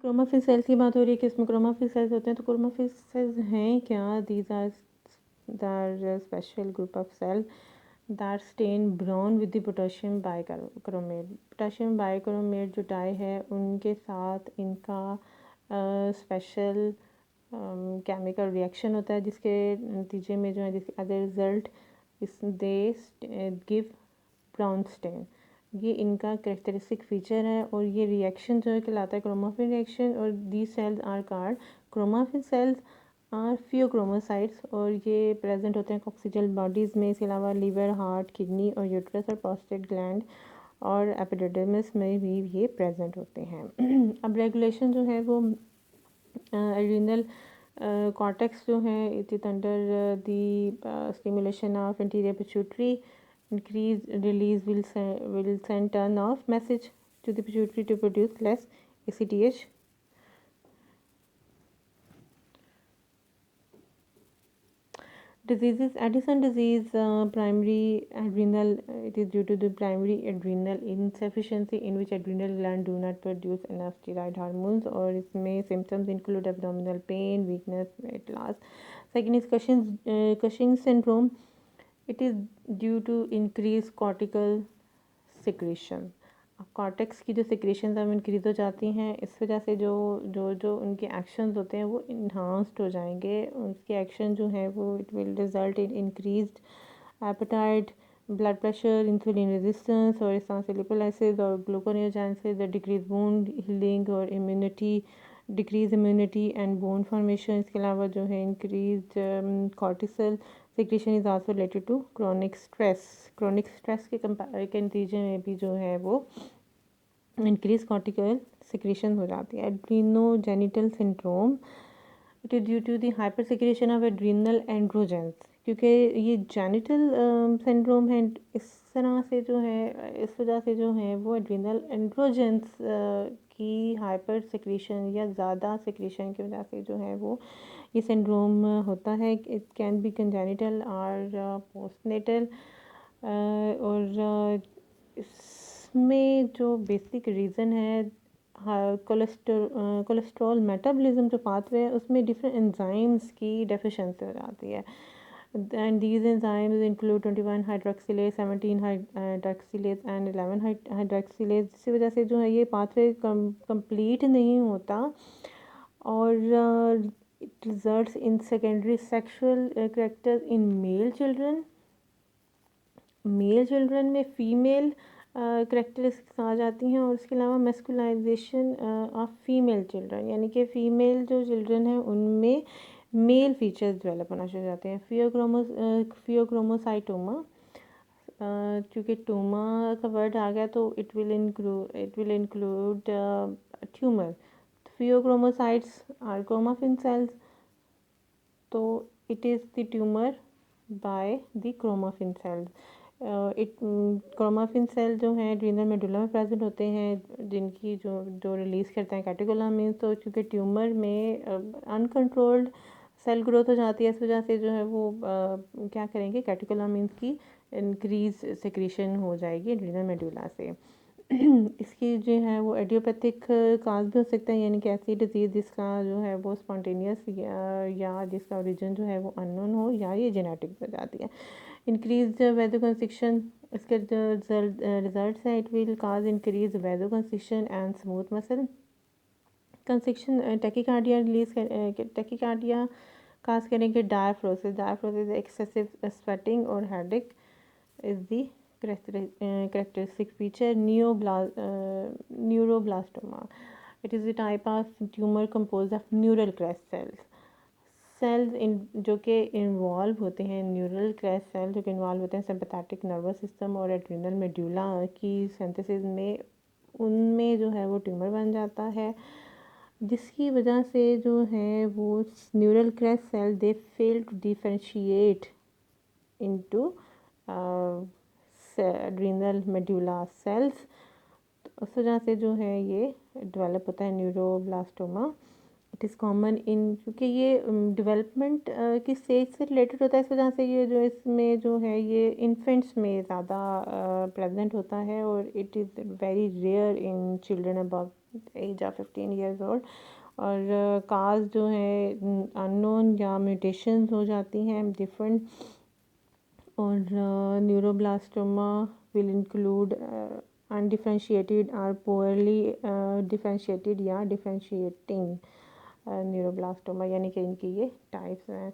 क्रोमाफिल sales की बात हो रही है कि इसमें क्रोमाफिल सेल्स होते हैं, तो क्रोमाफिल सेल्स हैं क्या? These are special group of cell that stain brown with the potassium bichromate. Potassium bichromate जो डाई है उनके साथ इनका स्पेशल केमिकल रिएक्शन होता है, जिसके नतीजे में जो है, जिसके एज ए रिज़ल्ट इस दे गिव ब्राउन स्टेन। ये इनका कैरेक्टरिस्टिक फीचर है और ये रिएक्शन जो है कहलाता है क्रोमाफिल रिएक्शन। और the cells are called chromaffin cells are pheochromocytes, और ये प्रेजेंट होते हैं कॉक्सिजल बॉडीज़ में। इसके अलावा लीवर, हार्ट, किडनी और यूट्रस और प्रोस्टेट ग्लैंड और एपिडिडर्मिस में भी ये प्रेजेंट होते हैं। अब रेगुलेशन जो है वो एड्रीनल कॉर्टेक्स जो है it is under the stimulation of anterior pituitary. Increased release will send turn off message to the pituitary to produce less ACTH. Diseases: Addison disease, primary adrenal, it is due to the primary adrenal insufficiency in which adrenal gland do not produce enough steroid hormones, और इसमें symptoms include abdominal pain, weakness, weight loss. Second is Cushing's syndrome. It is due to increased cortical secretion. Cortex की जो secretion अब increase हो जाती हैं, इस वजह से जो जो जो उनके एक्शंस होते हैं वो इन्हांस्ड हो जाएंगे। उसके एक्शन जो है वो it will result in increased appetite, blood pressure, insulin resistance, और इस तरह से लिपोलाइसिस और ग्लूकोनियोजेनेसिस, डिक्रीज बोन हीलिंग और immunity, decrease immunity and bone formation. इसके अलावा जो है increase cortisol secretion is also related to chronic stress. Chronic stress के नतीजे में भी जो है वो इंक्रीज कॉर्टिकल सिक्रेशन हो जाती है। Adrenogenital syndrome, it is due to the hyper secretion of adrenal androgens. क्योंकि ये जेनिटल सिंड्रोम है, इस तरह से जो है, इस वजह से जो है वो एड्रीनल एंड्रोजेंस की हाइपर सिक्रेशन या ज़्यादा सिक्रेशन की वजह से जो है वो ये सिंड्रोम होता है। इट कैन बी कंजेनिटल और पोस्टनेटल। और इसमें जो बेसिक रीज़न है, कोलेस्ट्रॉल मेटाबॉलिज्म जो पाथवे है उसमें डिफरेंट एंजाइम्स की डेफिशिएंसी हो जाती है। And these enzymes include 21 hydroxylase, 17 hydroxylase and 11 hydroxylase, जिसकी वजह से जो है ये पाथवे कंप्लीट नहीं होता और it results in secondary sexual characters in male children. Male children में फीमेल करेक्टरिस्टिक्स आ जाती हैं, और इसके अलावा मेस्कुलाइजेशन ऑफ फीमेल चिल्ड्रन, यानी कि फ़ीमेल जो चिल्ड्रन हैं उनमें मेल फीचर्स डेवलप होना शुरू हो जाते हैं। फियोक्रोमोसाइटोमा, क्योंकि टूमा का वर्ड आ गया तो it will include tumour. Pheochromocytes are chromaffin cells, तो it is the tumour by the chromaffin cells. Chromaffin cell जो हैं एड्रीनल मेडुला में प्रेजेंट होते हैं, जिनकी जो जो रिलीज़ करते हैं कैटेकोलामिन्स। तो क्योंकि ट्यूमर में अनकंट्रोल्ड सेल ग्रोथ हो जाती है, इस वजह से जो है वो क्या करेंगे, कैटेकोलामिन्स की इंक्रीज सिक्रीशन हो जाएगी एड्रीनल मेडुला से। इसकी जो है वो एडियोपैथिक काज भी हो सकता है, यानी कि ऐसी डिजीज़ जिसका जो है वो स्पॉन्टेनियस या जिसका ओरिजिन जो है वो अननोन हो, या ये जेनेटिक हो जाती है। इंक्रीज वैसोकंस्ट्रिक्शन, इसके रिजल्ट है, it will cause increase vasoconstriction and smooth muscle constriction. Tachycardia cause करेंगे डायफ्रोसिस एक्सेसिव स्वेटिंग और headache is the characteristic feature. Neuroblastoma, it is a type of tumor composed of neural crest cells इन जो कि involve होते हैं, neural crest cell जो कि involve होते हैं सिंपैथेटिक नर्वस सिस्टम और एड्रीनल मेडुला की सिंथेसिस में, उनमें जो है वो ट्यूमर बन जाता है, जिसकी वजह से जो है वो neural crest cell they fail to differentiate into adrenal medulla cells. तो उस वजह से जो है ये डेवलप होता है neuroblastoma. It is common in, क्योंकि ये डेवलपमेंट की स्टेज से रिलेटेड होता है, इस वजह से ये जो इसमें जो है ये इन्फेंट्स में ज़्यादा प्रेजेंट होता है, और it is very rare in children above age of 15 years old. और काज जो है अननोन या म्यूटेशंस हो जाती हैं डिफरेंट। और न्यूरोब्लास्टोमा विल इंक्लूड अनडिफरेंशिएटेड और पुअरली डिफरेंशिएटेड या डिफरेंशिएटिंग न्यूरोब्लास्टोमा, यानी कि इनकी ये टाइप्स हैं।